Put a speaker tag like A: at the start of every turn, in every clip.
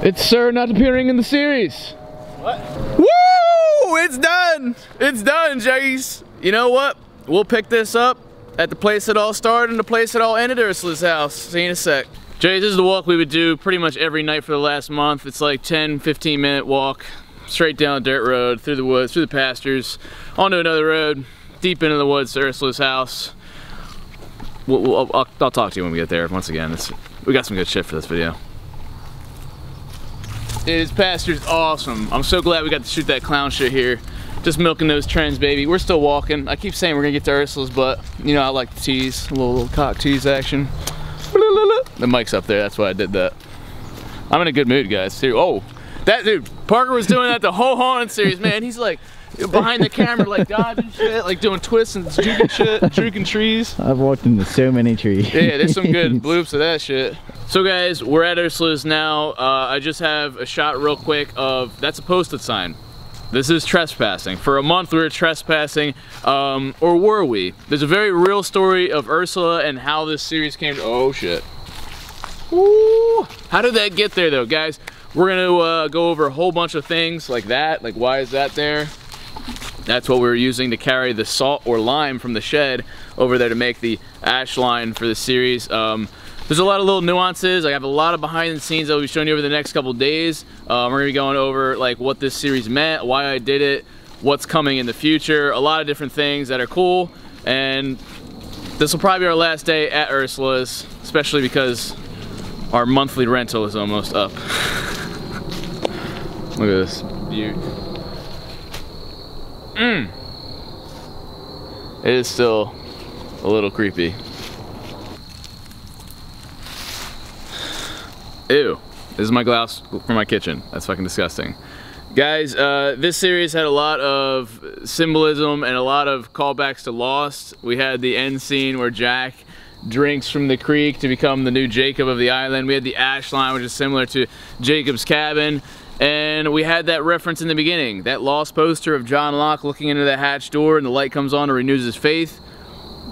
A: It's Sir not appearing in the series.
B: What? Woo! It's done! It's done, Juggies. You know what? We'll pick this up at the place it all started and the place it all ended, Ursula's house. See you in a sec. Jay, this is the walk we would do pretty much every night for the last month. It's like 10-15 minute walk, straight down a dirt road, through the woods, through the pastures, onto another road, deep into the woods to Ursula's house. I'll talk to you when we get there. Once again, we got some good shit for this video. This pasture's awesome. I'm so glad we got to shoot that clown shit here. Just milking those trends, baby. We're still walking. I keep saying we're gonna get to Ursula's, but you know I like to tease, a little cock tease action. The mic's up there, that's why I did that. I'm in a good mood, guys. Oh, that dude, Parker was doing that the whole Haunted series, man. He's like behind the camera, like dodging shit, like doing twists and juking shit, juking trees.
C: I've walked into so many trees.
B: Yeah, there's some good bloops of that shit. So guys, we're at Ursula's now. I just have a shot real quick of, that's a posted sign. This is trespassing. For a month we were trespassing, or were we? There's a very real story of Ursula and how this series came to, oh shit. Woo! How did that get there though, guys? We're gonna go over a whole bunch of things like that, like why is that there? That's what we were using to carry the salt or lime from the shed over there to make the ash line for the series. There's a lot of little nuances. I have a lot of behind the scenes I'll be showing you over the next couple days. We're gonna be going over like what this series meant, why I did it, what's coming in the future, a lot of different things that are cool. And this will probably be our last day at Ursula's, especially because our monthly rental is almost up. Look at this beaut. It is still a little creepy. Ew, this is my glass for my kitchen. That's fucking disgusting. Guys, this series had a lot of symbolism and a lot of callbacks to Lost. We had the end scene where Jack drinks from the creek to become the new Jacob of the island. We had the ash line, which is similar to Jacob's cabin. And we had that reference in the beginning, that Lost poster of John Locke looking into the hatch door and the light comes on and renews his faith.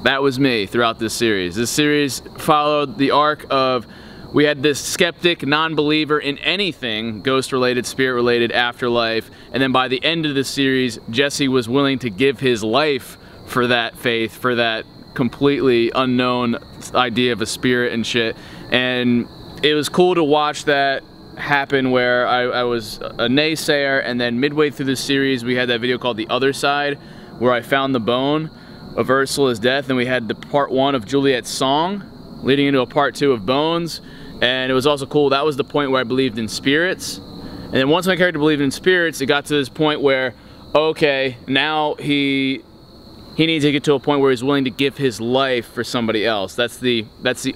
B: That was me throughout this series. This series followed the arc of, we had this skeptic, non-believer in anything, ghost-related, spirit-related, afterlife, and then by the end of the series, Jesse was willing to give his life for that faith, for that completely unknown idea of a spirit and shit. And it was cool to watch that happen where I was a naysayer, and then midway through the series, we had that video called The Other Side, where I found the bone of Ursula's death, and we had the part 1 of Juliet's song, leading into a part 2 of Bones. And it was also cool, that was the point where I believed in spirits. And then once my character believed in spirits, it got to this point where, okay, now he needs to get to a point where he's willing to give his life for somebody else. That's the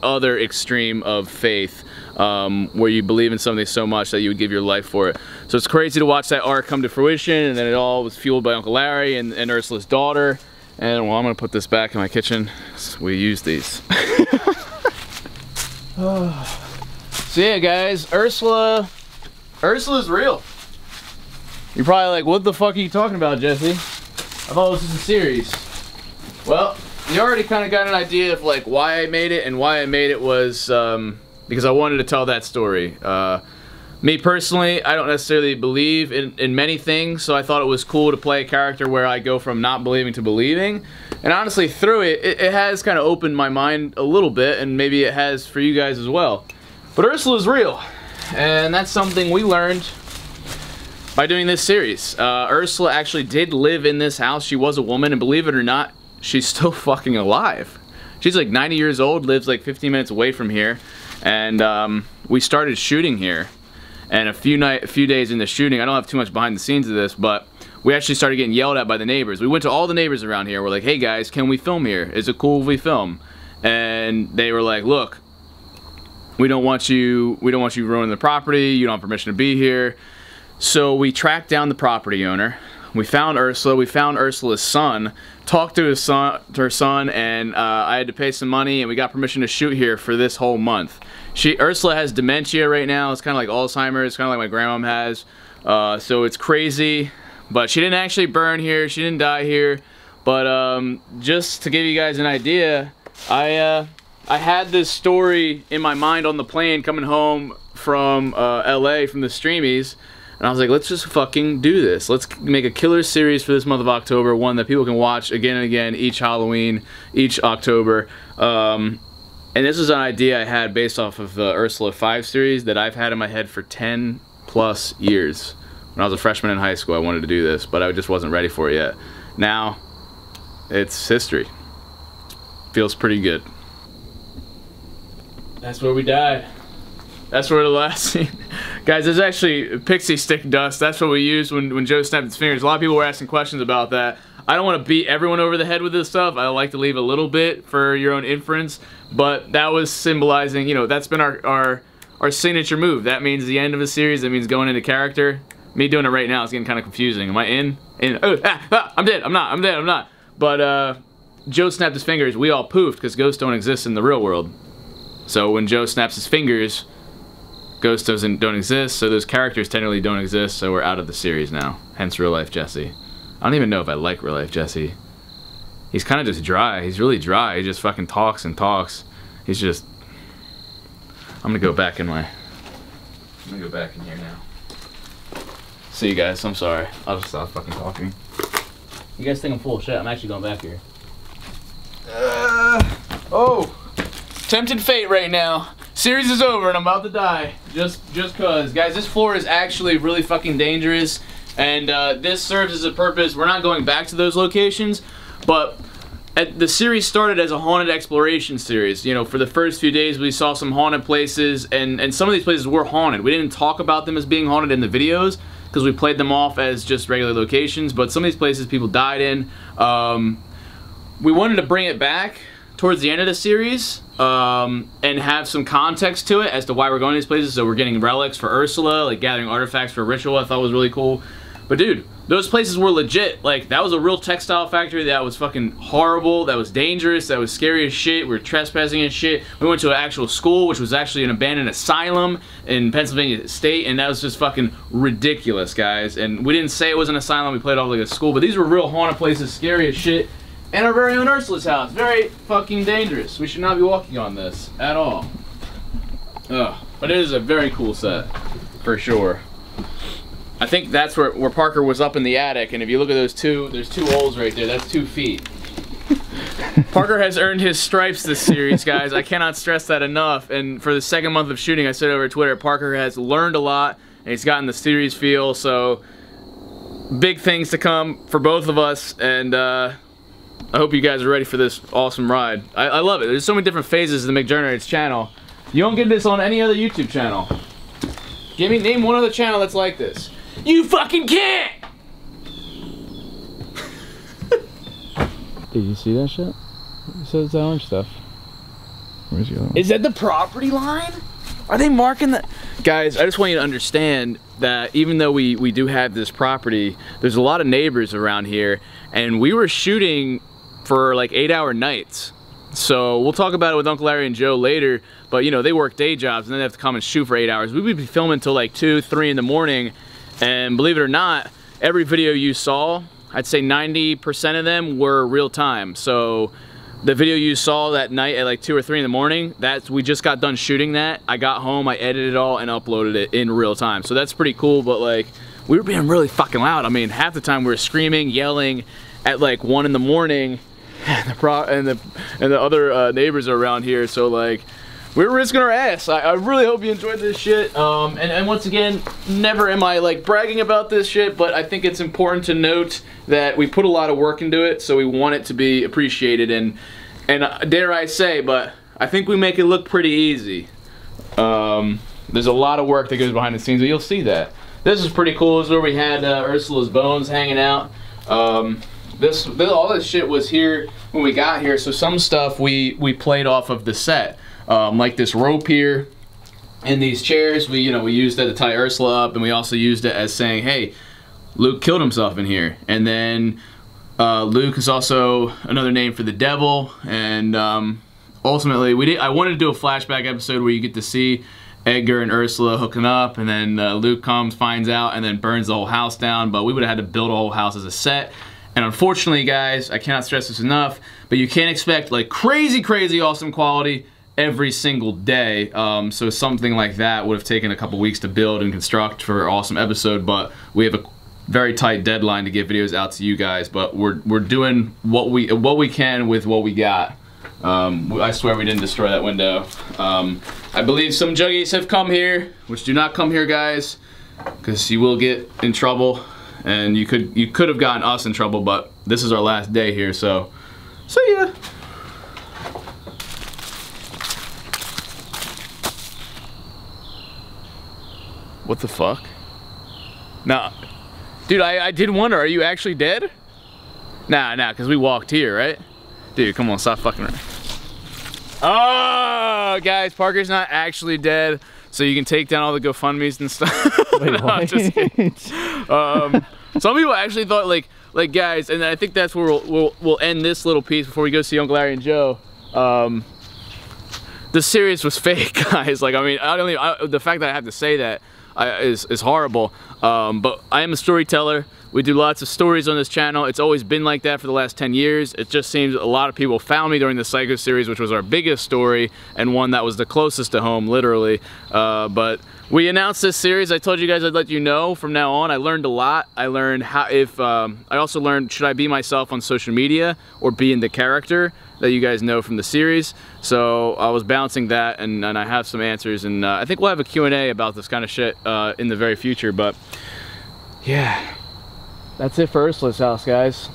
B: other extreme of faith, where you believe in something so much that you would give your life for it. So it's crazy to watch that arc come to fruition, and then it all was fueled by Uncle Larry and Ursula's daughter. And well, I'm gonna put this back in my kitchen. We use these. So yeah, guys, Ursula's real. You're probably like, what the fuck are you talking about, Jesse? I thought this was a series. Well, you already kind of got an idea of like why I made it, and why I made it was because I wanted to tell that story. Me personally, I don't necessarily believe in many things, so I thought it was cool to play a character where I go from not believing to believing. And honestly, through it has kind of opened my mind a little bit, and maybe it has for you guys as well. But Ursula's real, and that's something we learned by doing this series. Ursula actually did live in this house. She was a woman, and believe it or not, she's still fucking alive. She's like 90 years old, lives like 15 minutes away from here, and we started shooting here. And a few days into shooting, I don't have too much behind the scenes of this, but we actually started getting yelled at by the neighbors. We went to all the neighbors around here. We're like, hey guys, can we film here? Is it cool if we film? And they were like, look, we don't want you ruining the property. You don't have permission to be here. So we tracked down the property owner. We found Ursula. We found Ursula's son. Talked to her son, and I had to pay some money, and we got permission to shoot here for this whole month. Ursula has dementia right now. It's kind of like Alzheimer's, kind of like my grandmom has. So it's crazy, but she didn't actually burn here. She didn't die here. But just to give you guys an idea, I had this story in my mind on the plane coming home from LA from the streamies, and I was like, let's just fucking do this. Let's make a killer series for this month of October, one that people can watch again and again each Halloween, each October. And this was an idea I had based off of the Ursula 5 series that I've had in my head for 10 plus years. When I was a freshman in high school, I wanted to do this, but I just wasn't ready for it yet. Now, it's history. Feels pretty good. That's where we died. That's where the last scene. Guys, there's actually pixie stick dust. That's what we used when Joe snapped his fingers. A lot of people were asking questions about that. I don't want to beat everyone over the head with this stuff. I like to leave a little bit for your own inference, but that was symbolizing, you know, that's been our signature move. That means the end of a series. That means going into character. Me doing it right now is getting kind of confusing. Am I in? Oh, I'm dead. I'm not. I'm dead. I'm not. But Joe snapped his fingers. We all poofed because ghosts don't exist in the real world. So when Joe snaps his fingers, ghosts don't exist. So those characters technically don't exist. So we're out of the series now. Hence real life Jesse. I don't even know if I like real life Jesse. He's kind of just dry. He's really dry. He just fucking talks and talks. He's just. I'm gonna go back in my. I'm gonna go back in here now. See you guys. I'm sorry. I'll just stop fucking talking. You guys think I'm full of shit? I'm actually going back here. Oh, tempted fate right now. Series is over and I'm about to die. Just cause, guys. This floor is actually really fucking dangerous, and this serves as a purpose. We're not going back to those locations, but. The series started as a haunted exploration series. You know, for the first few days we saw some haunted places, and some of these places were haunted. We didn't talk about them as being haunted in the videos because we played them off as just regular locations, but some of these places people died in. We wanted to bring it back towards the end of the series and have some context to it as to why we're going to these places. So we're getting relics for Ursula, like gathering artifacts for a ritual. I thought was really cool. But dude, those places were legit. Like, that was a real textile factory that was fucking horrible, that was dangerous, that was scary as shit. We were trespassing and shit. We went to an actual school, which was actually an abandoned asylum in Pennsylvania State, and that was just fucking ridiculous, guys. And we didn't say it was an asylum, we played it off like a school, but these were real haunted places, scary as shit. And our very own Ursula's house. Very fucking dangerous. We should not be walking on this at all. Ugh. But it is a very cool set, for sure. I think that's where Parker was up in the attic, and if you look at those there's 2 holes right there. That's 2 feet. Parker has earned his stripes this series, guys. I cannot stress that enough. And for the second month of shooting, I said over Twitter, Parker has learned a lot, and he's gotten the series feel. So big things to come for both of us, and I hope you guys are ready for this awesome ride. I love it. There's so many different phases of the McJuggerNuggets channel. You don't get this on any other YouTube channel. Name one other channel that's like this. You fucking can't!
C: Did you see that shit? It says the orange stuff. Where's the other one?
B: Is that the property line? Are they marking that? Guys, I just want you to understand that even though we do have this property, there's a lot of neighbors around here, and we were shooting for like 8-hour nights. So we'll talk about it with Uncle Larry and Joe later, but you know, they work day jobs and then they have to come and shoot for 8 hours. We would be filming until like 2, 3 in the morning, and believe it or not, every video you saw, I'd say 90% of them were real time. So the video you saw that night at like 2 or 3 in the morning, we just got done shooting that. I got home, I edited it all and uploaded it in real time. So that's pretty cool, but like, we were being really fucking loud. I mean, half the time we were screaming, yelling at like 1 in the morning, and the other neighbors are around here, so like, we're risking our ass. I really hope you enjoyed this shit. And once again, never am I like bragging about this shit, but I think it's important to note that we put a lot of work into it, so we want it to be appreciated. And dare I say, but I think we make it look pretty easy. There's a lot of work that goes behind the scenes, but you'll see that. This is pretty cool. This is where we had Ursula's bones hanging out. All this shit was here when we got here, so some stuff we played off of the set. Like this rope here and these chairs, we used that to tie Ursula up, and we also used it as saying, hey, Luke killed himself in here. And then Luke is also another name for the devil, and ultimately I wanted to do a flashback episode where you get to see Edgar and Ursula hooking up, and then Luke comes, finds out, and then burns the whole house down, but we would have had to build a whole house as a set. And unfortunately, guys, I cannot stress this enough, but you can't expect like crazy awesome quality every single day. So something like that would have taken a couple weeks to build and construct for an awesome episode, but we have a very tight deadline to get videos out to you guys, but we're doing what we can with what we got. I swear we didn't destroy that window. I believe some juggies have come here, which do not come here, guys, because you will get in trouble, and you could have gotten us in trouble, but this is our last day here, so see ya. What the fuck? Nah, dude, I did wonder, are you actually dead? Nah, because we walked here, right? Dude, come on, stop fucking around. Oh, guys, Parker's not actually dead, so you can take down all the GoFundMes and stuff.
C: Wait,
B: no, I'm just kidding. Some people actually thought, like guys, and I think that's where we'll end this little piece before we go see Uncle Larry and Joe. The series was fake, guys. Like, I mean, the fact that I have to say that is horrible. But I am a storyteller. We do lots of stories on this channel. It's always been like that for the last 10 years. It just seems a lot of people found me during the Psycho series, which was our biggest story and one that was the closest to home, literally. But we announced this series. I told you guys I'd let you know from now on. I learned a lot. I learned how, I also learned, should I be myself on social media or be in the character that you guys know from the series. So I was balancing that, and I have some answers, and I think we'll have a Q&A about this kind of shit in the very future. But yeah, that's it for Ursula's house, guys.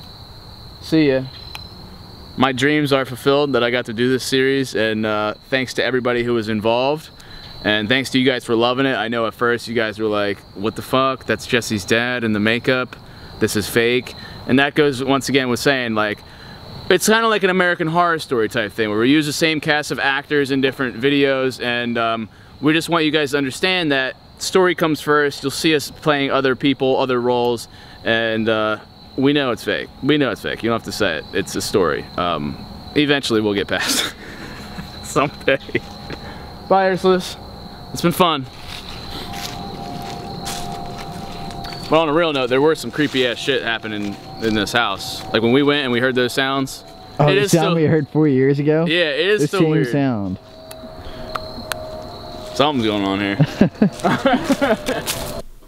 B: See ya. My dreams are fulfilled that I got to do this series, and thanks to everybody who was involved, and thanks to you guys for loving it. I know at first you guys were like, what the fuck, that's Jesse's dad in the makeup, this is fake. And that goes once again with saying, like, it's kind of like an American Horror Story type thing where we use the same cast of actors in different videos, and we just want you guys to understand that story comes first. You'll see us playing other people, other roles, and we know it's fake. We know it's fake. You don't have to say it. It's a story. Eventually we'll get past it. Someday. Bye, Ursula. It's been fun. But on a real note, there were some creepy ass shit happening in this house. Like when we went and we heard those sounds.
C: Oh, the sound we heard 4 years ago?
B: Yeah, it is still weird.
C: The same sound.
B: Something's going on here.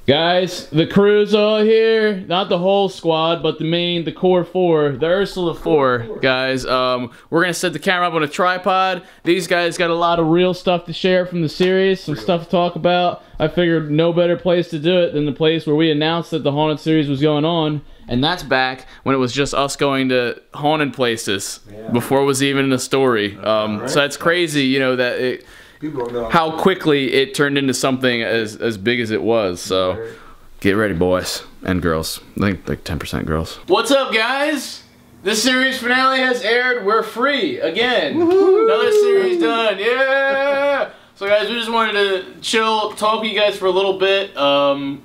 B: Guys, the crew's all here. Not the whole squad, but the core 4, the Ursula 4, guys. We're gonna set the camera up on a tripod. These guys got a lot of real stuff to share from the series, some stuff to talk about. I figured no better place to do it than the place where we announced that the Haunted series was going on. And that's back when it was just us going to haunted places before it was even a story. So that's crazy, you know, that how quickly it turned into something as big as it was. So get ready, boys and girls. I think like 10% girls. What's up, guys? This series finale has aired. We're free again. Another series done. Yeah. So guys, we just wanted to chill, talk to you guys for a little bit.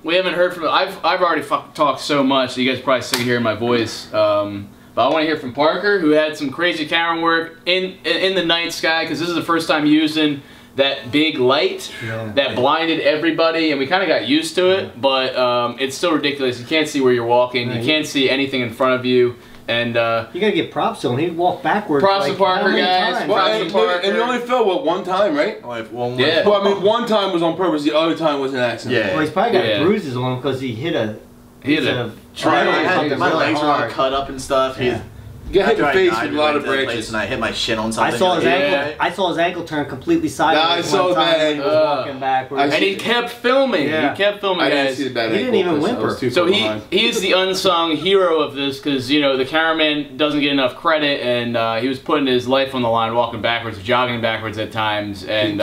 B: We haven't heard from, I've already talked so much, so you guys are probably sick of hearing my voice. But I want to hear from Parker, who had some crazy camera work in the night sky, because this is the first time using that big light that blinded everybody, and we kind of got used to it, but it's still ridiculous. You can't see where you're walking, you can't see anything in front of you. And you
D: gotta get props to him. He walked backwards.
B: Props to Parker, guys.
E: Well, and you only fell what, one time, right?
B: Yeah.
E: Well, I mean, one time was on purpose. The other time was an accident.
D: Yeah. Well, he's probably got bruises on him because he hit a.
B: He hit a tree.
F: My legs were all cut up and stuff.
E: You got hit in the face with a lot of branches.
F: And I hit my shin on something.
D: I saw his ankle. I saw his ankle turn completely sideways.
E: I saw his ankle.
D: He was walking backwards.
B: And he kept filming.
D: Yeah.
B: He kept filming,
E: I
B: guys.
E: didn't see the bad
D: He didn't even whimper.
B: So he's the unsung hero of this, because you know the cameraman doesn't get enough credit, and he was putting his life on the line, walking backwards, jogging backwards at times, and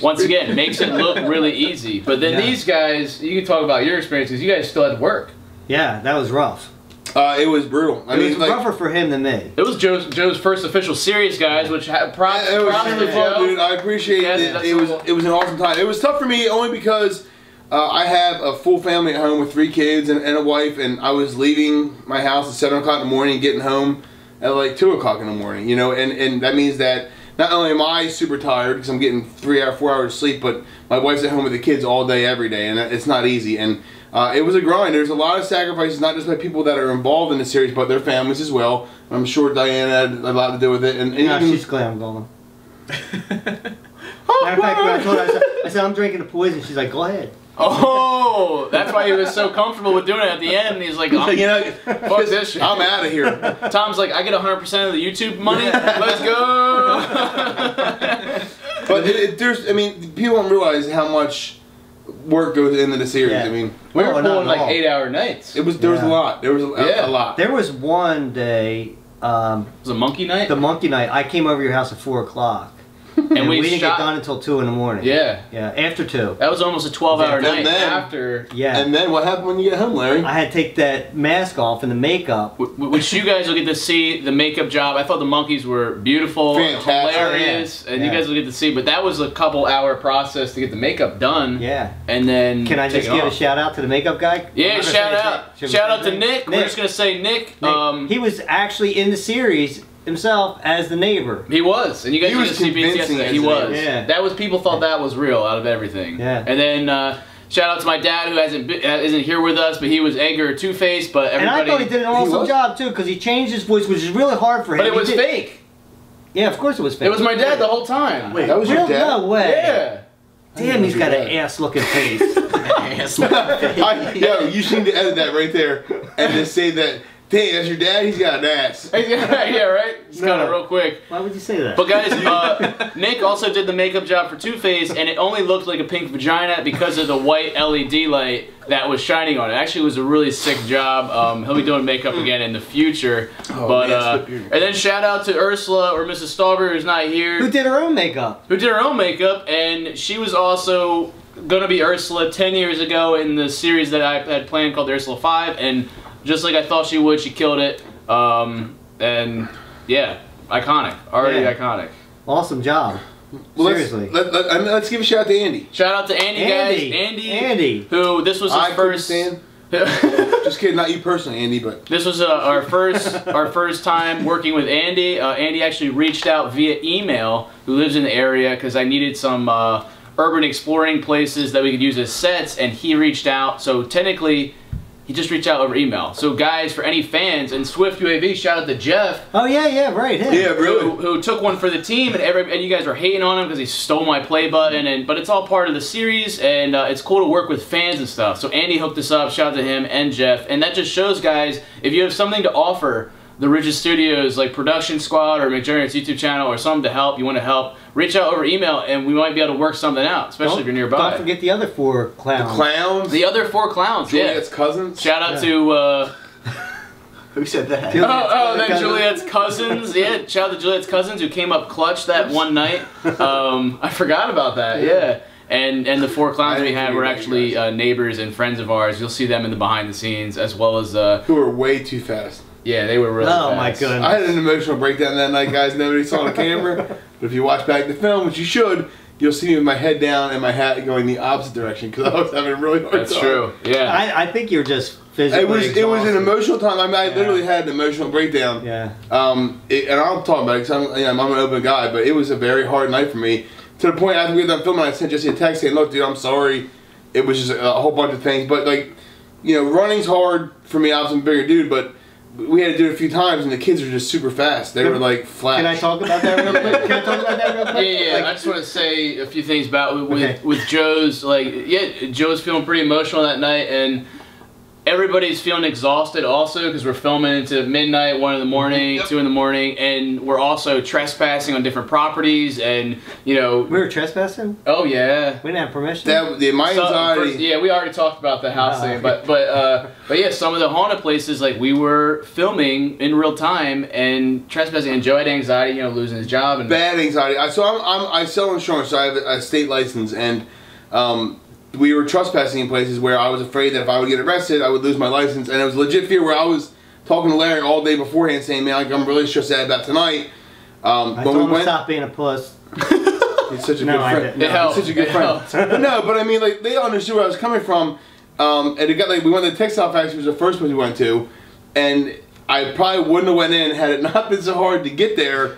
B: once again makes it look really easy. But then these guys, you can talk about your experiences. You guys still had to work.
D: Yeah, that was rough.
E: It was brutal.
D: I mean, it was rougher for him than me.
B: It was Joe's first official series, guys, which props.
E: It was really fun, dude. I appreciate it. It was an awesome time. It was tough for me only because I have a full family at home with 3 kids and a wife, and I was leaving my house at 7 o'clock in the morning and getting home at like 2 o'clock in the morning. You know, and that means that not only am I super tired because I'm getting 4 hours of sleep, but my wife's at home with the kids all day, every day, and it's not easy. And it was a grind. There's a lot of sacrifices, not just by people that are involved in the series, but their families as well. I'm sure Diana had a lot to do with it. And
D: yeah, she's glad I'm going. Matter of fact, when I told her, I said, I'm drinking the poison. She's like, go ahead.
B: Oh, that's why he was so comfortable with doing it at the end. He's like,
E: You know,
B: fuck this shit.
E: I'm out of here.
B: Tom's like, I get 100% of the YouTube money. Let's go.
E: But there's, I mean, people don't realize how much work goes into the series.
D: Yeah.
E: I mean,
B: We were
D: not
B: pulling
D: at
B: like
D: all.
B: 8-hour nights.
E: there was a lot. There was a lot.
D: There was one day,
B: It was a monkey night.
D: the monkey night, I came over your house at 4 o'clock. And we didn't get done until 2 in the morning.
B: Yeah.
D: Yeah, after 2.
B: That was almost a 12-hour
E: And
B: night
E: then-
B: after.
D: Yeah.
E: And then what happened when you get home, Larry?
D: I had to take that mask off and the makeup.
B: Which you guys will get to see the makeup job. I thought the monkeys were beautiful,
E: Fantastic.
B: hilarious,
D: Yeah.
B: and you
D: Yeah.
B: guys will get to see. But that was a couple-hour process to get the makeup done.
D: Yeah.
B: And then
D: Can I
B: take
D: just
B: it
D: give a
B: off.
D: shout out to the makeup guy?
B: Yeah,
D: I'm not gonna
B: shout
D: say his
B: out.
D: name. Should we
B: Shout
D: say
B: out to
D: his
B: Nick.
D: name?
B: We're just gonna say Nick.
D: He was actually in the series himself as the neighbor.
B: He was, and you guys
E: He
B: get
E: was
B: to see beats
E: convincing
B: yesterday.
E: as
B: He
E: an
B: was.
D: idiot. Yeah.
B: That was people thought that was real out of everything.
D: Yeah.
B: And then shout out to my dad who isn't here with us, but he was Edgar Two-Face. But
D: And
B: everybody.
D: I thought he did an awesome
E: was?
D: job too, because he changed his voice, which is really hard for him.
B: But it
D: He
B: was
D: did-
B: fake.
D: Yeah, of course it was fake.
B: It was my dad the whole time.
F: Wait,
E: That was your
D: Real?
E: dad?
D: No way.
B: Yeah.
D: Damn, he's got an
E: that.
D: ass-looking face.
E: Yo, you seem to edit that right there and just say that, dang, that's your dad? He's got an ass.
B: Yeah, right? Just got it
D: No.
B: real quick.
D: Why would you say that?
B: But guys, Nick also did the makeup job for Two-Face, and it only looked like a pink vagina because of the white LED light that was shining on it. Actually, it was a really sick job. He'll be doing makeup again in the future.
E: Oh,
B: But
E: man,
B: and then shout out to Ursula or Mrs. Stauber, who's not here,
D: Who did her own makeup?
B: who did her own makeup, and she was also gonna be Ursula 10 years ago in the series that I had planned called Ursula 5, and just like I thought she would, she killed it. And yeah, iconic, already
D: Yeah.
B: iconic.
D: Awesome job.
E: Well,
D: Seriously.
E: let's give a shout out to Andy.
B: Shout out to Andy,
D: Andy.
B: guys.
D: Andy.
B: Who this was his
E: I couldn't
B: first.
E: stand. Just kidding, not you personally, Andy, but
B: This was our first time working with Andy. Andy actually reached out via email, who lives in the area, because I needed some urban exploring places that we could use as sets, and he reached out. So technically, he just reached out over email. So guys, for any fans, and Swift UAV, shout out to Jeff.
D: Oh yeah, right. Him.
E: yeah, really.
B: Who took one for the team, and you guys were hating on him because he stole my play button, but it's all part of the series, and it's cool to work with fans and stuff. So Andy hooked us up, shout out to him and Jeff, and that just shows, guys, if you have something to offer the RiDGiD Studios, like production squad or McJuggerNuggets YouTube channel, or something to help, you want to help, reach out over email, and we might be able to work something out, especially if you're nearby.
D: Don't forget the other 4 clowns.
E: Clowns.
B: The other 4 clowns,
E: Juliet's
B: yeah.
E: cousins.
B: Shout out to...
F: Who said that?
B: then Juliet's cousins. Yeah, shout out to Juliet's cousins who came up clutch that one night. I forgot about that. Yeah. And the 4 clowns we had were actually neighbors and friends of ours. You'll see them in the behind the scenes, as well as
E: Who were way too fast.
B: yeah, they were really
D: Oh
B: fast.
D: my goodness.
E: I had an emotional breakdown that night, guys. Nobody saw the camera. But if you watch back the film, which you should, you'll see me with my head down and my hat going the opposite direction because I was having a really hard
B: That's
E: time.
B: true. Yeah.
D: I think you're just physically
E: It was an
D: exhausted.
E: emotional time. I mean, I literally had an emotional breakdown.
D: Yeah.
E: And I'll talk about it because I'm an open guy, but it was a very hard night for me. To the point after we got done filming, I sent Jesse a text saying, "Look, dude, I'm sorry. It was just a whole bunch of things, but like, you know, running's hard for me. I was a bigger dude, but we had to do it a few times, and the kids were just super fast. They were like flash."
D: Can I talk about that real quick? Can I talk about that real quick?
B: Yeah.
D: Like,
B: I just want to say a few things about with
D: Okay.
B: with Joe's Joe's feeling pretty emotional that night, and everybody's feeling exhausted also because we're filming into midnight, 1 in the morning, 2 in the morning, and we're also trespassing on different properties, and
D: we were trespassing?
B: oh yeah.
D: We didn't have permission?
E: My
B: So,
E: anxiety.
B: yeah, we already talked about the house thing, but yeah, some of the haunted places, like we were filming in real time and trespassing, and Joe had anxiety, losing his job, and
E: Bad anxiety. I sell insurance, so I have a state license, and we were trespassing in places where I was afraid that if I would get arrested, I would lose my license, and it was legit fear where I was talking to Larry all day beforehand saying, man, like, I'm really stressed out about tonight.
D: I told him to stop being a puss.
E: He's such a
D: No,
E: good
D: I
E: friend.
D: didn't.
B: it helped.
E: He's such a good
B: It
E: friend.
B: helped.
E: But no, but I mean, like, they understood where I was coming from, and it got, like, we went to the textile factory, was the first place we went to, and I probably wouldn't have went in had it not been so hard to get there,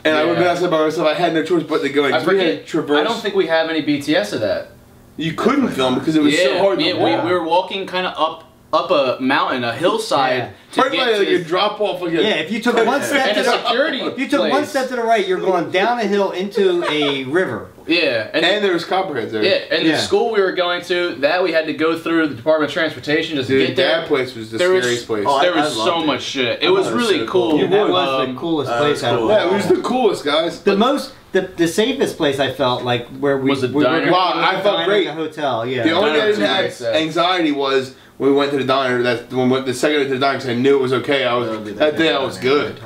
E: and I would have been outside by myself. I had no choice but to go.
B: I forget.
E: Traverse.
B: I don't think we have any BTS of that.
E: You couldn't film because it was so hard to
B: Yeah,
E: walk.
B: we were walking kind of up up a mountain, a hillside.
E: Right, like a drop off again.
D: Yeah, if you took one step to the
B: security,
D: if you took one step to the right, you're going down a hill into a river.
B: Yeah,
E: and there was copperheads there.
B: Yeah, and the school we were going to, that we had to go through the Department of Transportation just to get there.
E: That place was the scariest place.
B: Oh, there was so much shit. It was really cool.
D: That was the coolest place ever.
E: Yeah, it was the coolest, guys.
D: The safest place I felt like where we
B: was the diner.
E: Wow, I felt great.
D: In the hotel, yeah.
E: The only thing I didn't have anxiety was when we went to the diner. That's when the second I went to the diner, because I knew it was okay. That day I was good.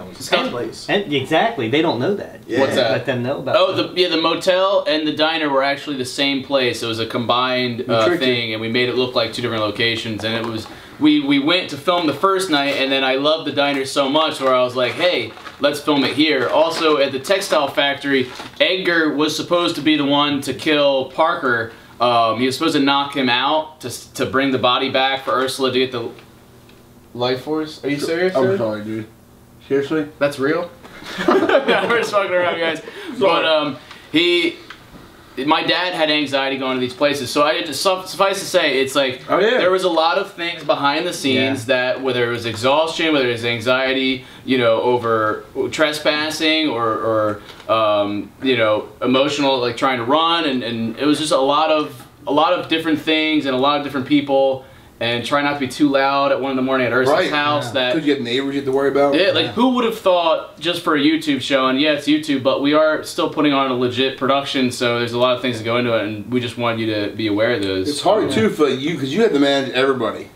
D: And exactly, they don't know that.
B: Yeah. What's that?
D: Let them know about.
B: The motel and the diner were actually the same place. It was a combined thing, and we made it look like 2 different locations. And it was we went to film the first night, and then I loved the diner so much where I was like, hey, let's film it here. Also, at the textile factory, Edgar was supposed to be the one to kill Parker. He was supposed to knock him out to bring the body back for Ursula to get the life force. Are you serious?
E: I'm sorry, dude. Seriously?
B: That's real? No, we're just fucking around, guys. But my dad had anxiety going to these places, so I just suffice to say, it's like there was a lot of things behind the scenes that, whether it was exhaustion, whether it was anxiety, you know, over trespassing or you know, emotional, like trying to run, and it was just a lot of different things and a lot of different people. And try not to be too loud at 1 in the morning at Ursula's house. That
E: could you have neighbors you have to worry about?
B: Yeah, like who would have thought just for a YouTube show? And yeah, it's YouTube, but we are still putting on a legit production, so there's a lot of things that go into it, and we just wanted you to be aware of those.
E: It's hard too for you because you have to manage everybody.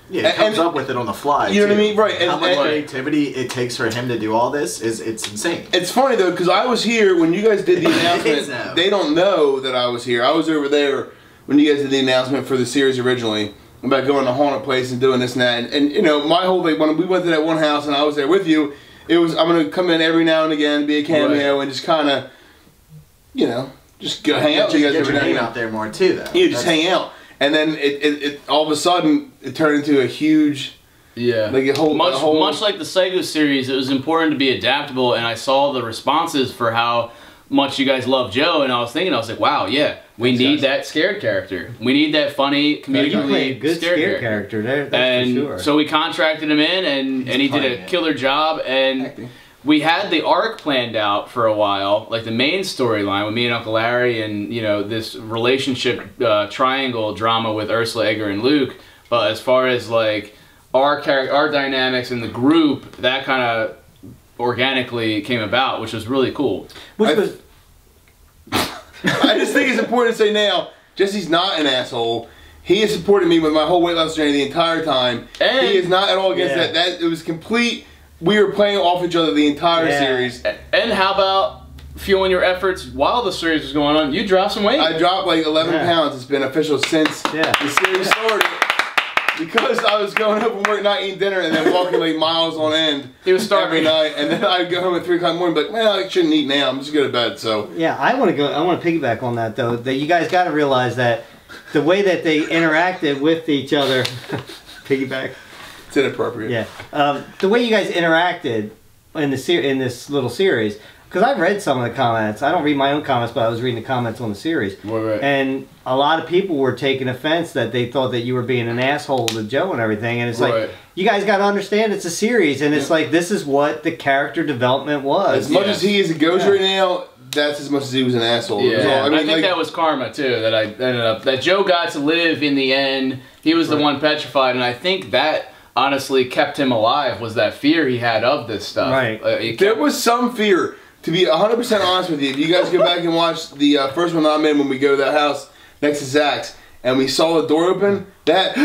F: Yeah, he comes up with it on the fly.
E: You know what I mean, right?
F: How much creativity it takes for him to do all this it's insane.
E: It's funny though because I was here when you guys did the announcement. They don't know that I was here. I was over there when you guys did the announcement for the series originally. About going to haunted place and doing this and that, and you know, my whole thing when we went to that one house and I was there with you, it was I'm gonna come in every now and again, be a cameo, and just kind of, you know, just go hang out with you guys every now and again.
F: Out there more too, though.
E: You just hang out, and then it all of a sudden it turned into a huge, like a whole
B: much like the Sego series. It was important to be adaptable, and I saw the responses for how much you guys love Joe, and I was like, wow, yeah. We need that scared character. We need that funny, comedically
D: good
B: scared character.
D: That's for sure.
B: So we contracted him in, and he did a killer job. And we had the arc planned out for a while, like the main storyline with me and Uncle Larry, and you know, this relationship triangle drama with Ursula, Edgar, and Luke. But as far as like our dynamics in the group, that kind of organically came about, which was really cool.
E: I just think it's important to say now, Jesse's not an asshole. He has supported me with my whole weight loss journey the entire time. And he is not at all against that. It was complete. We were playing off each other the entire series.
B: And how about fueling your efforts while the series was going on? You dropped some weight.
E: I dropped like 11 pounds. It's been official since the series started. Because I was going home from work, not eating dinner, and then walking like miles on end.
B: He was starving
E: every night, and then I'd go home at 3 o'clock in the morning, but man, I shouldn't eat now. I'm just going to bed. So
D: yeah, I want to piggyback on that though. That you guys got to realize that the way that they interacted with each other, piggyback.
E: It's inappropriate.
D: Yeah, the way you guys interacted in this little series. Because I read some of the comments. I don't read my own comments, but I was reading the comments on the series.
B: Right.
D: And a lot of people were taking offense that they thought that you were being an asshole to Joe and everything. And it's like, you guys got to understand it's a series. And it's like, this is what the character development was.
E: As much as he is a ghost right now, that's as much as he was an asshole.
B: Yeah, I think that was karma too. That Joe got to live in the end. He was the one petrified. And I think that honestly kept him alive, was that fear he had of this stuff.
D: Right.
E: There was some fear. To be 100% honest with you, if you guys go back and watch the first one I'm in when we go to that house next to Zach's and we saw the door open, that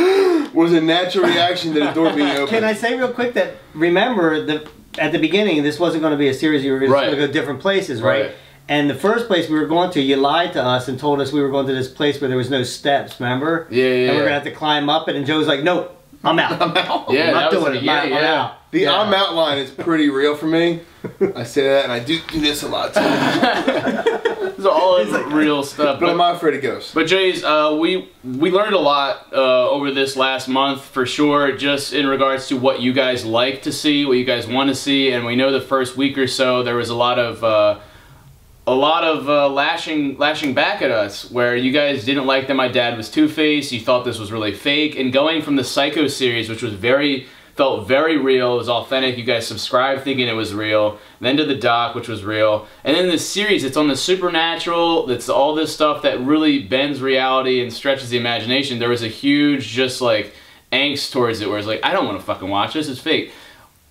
E: was a natural reaction to the door being open.
D: Can I say real quick that, remember, at the beginning, this wasn't going to be a series, you were going to go different places, right? And the first place we were going to, you lied to us and told us we were going to this place where there was no steps, remember?
B: Yeah.
D: And we were going to have to climb up it, and Joe was like, no, I'm out.
E: I'm out.
B: Yeah,
D: I'm not doing it. I'm out.
E: The I'm out line is pretty real for me. I say that, and I do this a lot too.
B: It's all real stuff.
E: But I'm not afraid of ghosts.
B: But Jays, we learned a lot over this last month for sure, just in regards to what you guys like to see, what you guys want to see, and we know the first week or so there was a lot of a lot of lashing back at us, where you guys didn't like that my dad was Two-Face. You thought this was really fake, and going from the Psycho series, which was felt very real, it was authentic. You guys subscribed thinking it was real. Then to the doc, which was real, and then this series, it's on the supernatural. It's all this stuff that really bends reality and stretches the imagination. There was a huge just like angst towards it, where it's like, I don't want to fucking watch this. It's fake.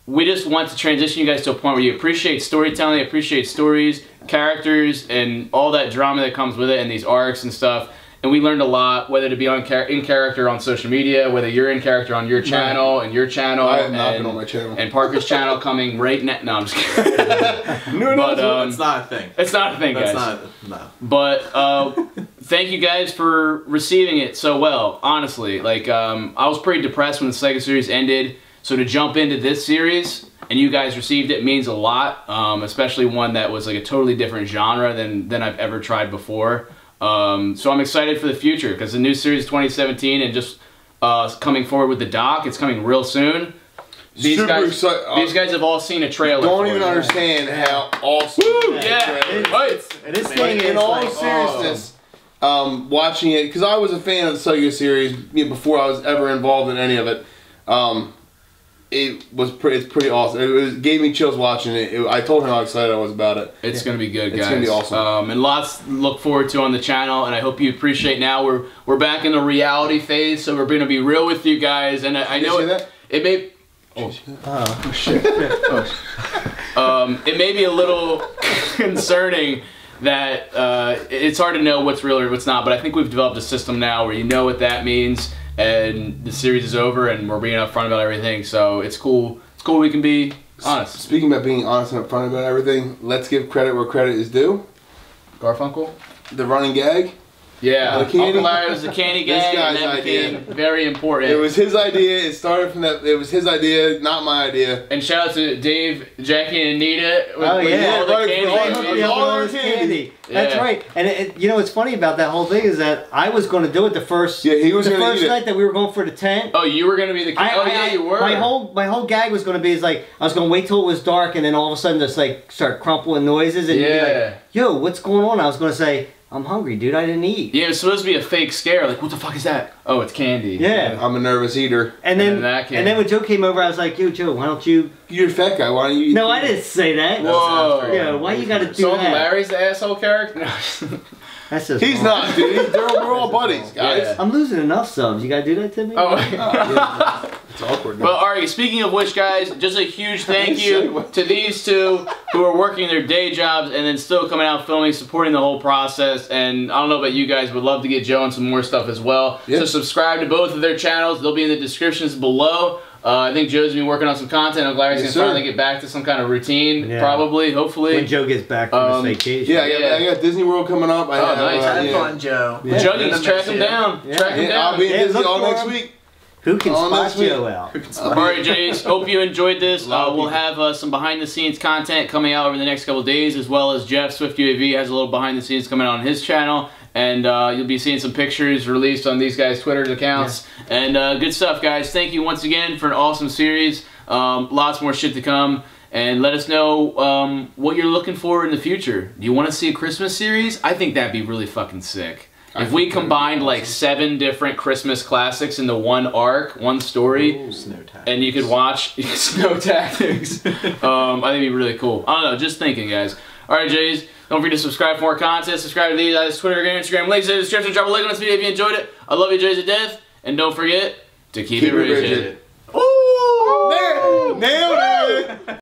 B: We just want to transition you guys to a point where you appreciate storytelling, appreciate stories, characters, and all that drama that comes with it, and these arcs and stuff. And we learned a lot, whether to be in character on social media, whether you're in character on your channel, and your channel,
E: I have not been on my channel.
B: And Parker's channel coming right now. No, I'm just kidding.
F: No, it's not a thing.
B: It's not a thing, guys.
F: No.
B: But thank you guys for receiving it so well, honestly. Like, I was pretty depressed when the Psycho series ended. So to jump into this series, and you guys received it, means a lot, especially one that was like a totally different genre than I've ever tried before. So I'm excited for the future, because the new series 2017, and just coming forward with the doc, it's coming real soon. These guys have all seen a trailer.
E: Don't even understand how awesome.
B: Woo, yeah,
D: This thing is
E: in all
D: like,
E: seriousness, watching it, because I was a fan of the Psycho series before I was ever involved in any of it. It's pretty awesome. It gave me chills watching it. I told him how excited I was about it.
B: It's gonna be good, guys.
E: It's gonna be awesome.
B: And lots to look forward to on the channel. And I hope you appreciate. Now we're back in the reality phase, so we're gonna be real with you guys. And I know it may. Oh shit! It may be a little concerning that it's hard to know what's real or what's not. But I think we've developed a system now where you know what that means. And the series is over, and we're being upfront about everything, so it's cool. It's cool we can be honest.
E: Speaking about being honest and upfront about everything, let's give credit where credit is due.
B: Garfunkel?
E: The running gag.
B: Yeah, Uncle Larry was the candy gag, and that became very important.
E: It was his idea. It started from that. It was his idea, not my idea.
B: And shout out to Dave, Jackie, and Anita.
D: With all
B: the
D: candy. That's right. And you know what's funny about that whole thing is that I was going to do it the first.
E: Yeah, he was
D: the
E: going to
D: first night that we were going for the tent.
B: Oh, you were going to be the. You were.
D: My whole gag was going to be like I was going to wait till it was dark, and then all of a sudden just like start crumpling noises, and you'd be like, "Yo, what's going on?" I was going to say, I'm hungry, dude. I didn't eat.
B: Yeah, it was supposed to be a fake scare. Like, what the fuck is that? Oh, it's candy.
D: Yeah.
E: I'm a nervous eater.
D: And then when Joe came over, I was like, yo, Joe, why don't you...
E: You're a fat guy. Why don't you eat?
D: No, I didn't say that.
B: Whoa.
D: Yeah, why you gotta do
B: so
D: that?
B: Larry's the asshole character? No.
D: That's just
E: He's not, dude. We're all buddies, guys.
B: Yeah.
D: I'm losing enough subs. You gotta do that to me?
B: Oh,
E: it's awkward now.
B: Well, alright, speaking of which, guys, just a huge thank you to these two who are working their day jobs and then still coming out filming, supporting the whole process. And I don't know about you guys, would love to get Joe on some more stuff as well. Yep. So subscribe to both of their channels. They'll be in the descriptions below. I think Joe's been working on some content. I'm glad he's going to finally get back to some kind of routine, probably, hopefully.
D: When Joe gets back from his vacation.
E: Yeah, I got Disney World coming up.
B: Nice.
F: Have fun, Joe.
B: Yeah. Joe needs to track him down. Track him down.
E: I'll be in Disney all next week.
D: Who can spot Joe out?
B: Alright, Jays, hope you enjoyed this. We'll have some behind-the-scenes content coming out over the next couple of days, as well as Jeff, Swift UAV, has a little behind-the-scenes coming out on his channel. And you'll be seeing some pictures released on these guys' Twitter accounts. Yeah. And good stuff, guys. Thank you once again for an awesome series. Lots more shit to come. And let us know what you're looking for in the future. Do you want to see a Christmas series? I think that'd be really fucking sick. If we combined like 7 different Christmas classics into one arc, one story, and you could watch Snow Tactics, I think it'd be really cool. I don't know, just thinking, guys. Alright, Jays, don't forget to subscribe for more content. Subscribe to these guys' Twitter, Instagram, links in the description. Drop a like on this video if you enjoyed it. I love you, Jays, to death. And don't forget to keep it rigid.
E: Ooh! Nailed it!